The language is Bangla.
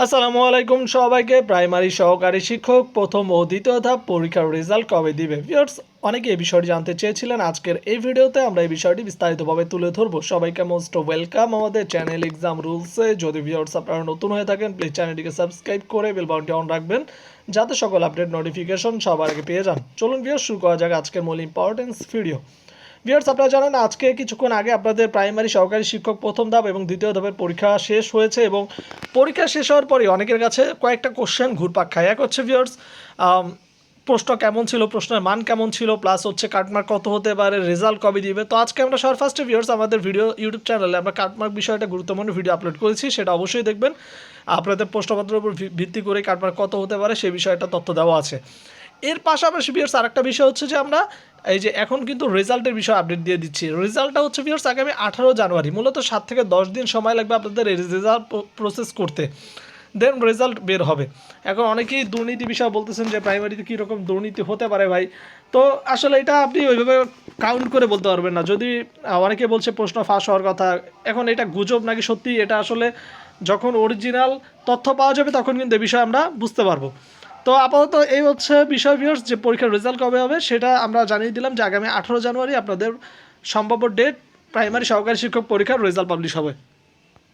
আসসালামু আলাইকুম সবাইকে। প্রাইমারি সহকারী শিক্ষক প্রথম ও দ্বিতীয় ধাপ পরীক্ষার রেজাল্ট কবে দিবে? ভিউয়ার্স, অনেকে এই বিষয়টি জানতে চেয়েছিলেন। আজকের এই ভিডিওতে আমরা এই বিষয়টি বিস্তারিতভাবে তুলে ধরবো। সবাইকে মোস্ট ওয়েলকাম আমাদের চ্যানেল এক্সাম রুলসে। যদি ভিউয়ার্স আপনারা নতুন হয়ে থাকেন, প্লিজ চ্যানেলটিকে সাবস্ক্রাইব করে বেল বাটনটি অন রাখবেন, যাতে সকল আপডেট নোটিফিকেশন সবার আগে পেয়ে যান। চলুন ভিউয়ার্স, শুরু করা যাক আজকের মূল ইম্পর্টেন্স ভিডিও। ভিউয়ার্স, আপনারা জানেন আজকে কিছুক্ষণ আগে আপনাদের প্রাইমারি সহকারী শিক্ষক প্রথম ধাপ এবং দ্বিতীয় ধাপের পরীক্ষা শেষ হয়েছে, এবং পরীক্ষা শেষ হওয়ার পরে অনেকের কাছে কয়েকটা কোশ্চেন ঘুরপাক খায়। এক হচ্ছে ভিউয়ার্স, প্রশ্ন কেমন ছিল, প্রশ্নের মান কেমন ছিল, প্লাস হচ্ছে কাটমার্ক কত হতে পারে, রেজাল্ট কবে দিবে। তো আজকে আমরা সবার ফার্স্টে ভিউয়ার্স আমাদের ভিডিও ইউটিউব চ্যানেলে আমরা কাটমার্ক বিষয়টা গুরুত্বপূর্ণ ভিডিও আপলোড করেছি, সেটা অবশ্যই দেখবেন। আপনাদের প্রশ্নপত্রের উপর ভিত্তি করে কাটমার্ক কত হতে পারে সেই বিষয়টা তথ্য দেওয়া আছে। এর পাশাপাশি ভিউয়ার্স আরেকটা বিষয় হচ্ছে যে আমরা এই যে এখন কিন্তু রেজাল্টের বিষয়ে আপডেট দিয়ে দিচ্ছি। রেজাল্টটা হচ্ছে ভিউয়ার্স আগামী 18 জানুয়ারি, মূলত 7 থেকে 10 দিন সময় লাগবে আপনাদের এই রেজাল্ট প্রসেস করতে, দেন রেজাল্ট বের হবে। এখন অনেকেই দুর্নীতি বিষয় বলতেছেন যে প্রাইমারিতে কীরকম দুর্নীতি হতে পারে ভাই। তো আসলে এটা আপনি ওইভাবে কাউন্ট করে বলতে পারবেন না। যদি অনেকে বলছে প্রশ্ন ফাঁস হওয়ার কথা, এখন এটা গুজব নাকি সত্যি, এটা আসলে যখন অরিজিনাল তথ্য পাওয়া যাবে তখন কিন্তু এ বিষয়ে আমরা বুঝতে পারবো। তো আপাতত এই হচ্ছে বিষয় ভিউয়ার্স, যে পরীক্ষার রেজাল্ট কবে হবে সেটা আমরা জানিয়ে দিলাম যে আগামী 18 জানুয়ারি আপনাদের সম্ভাব্য ডেট প্রাইমারি সহকারী শিক্ষক পরীক্ষার রেজাল্ট পাবলিশ হবে।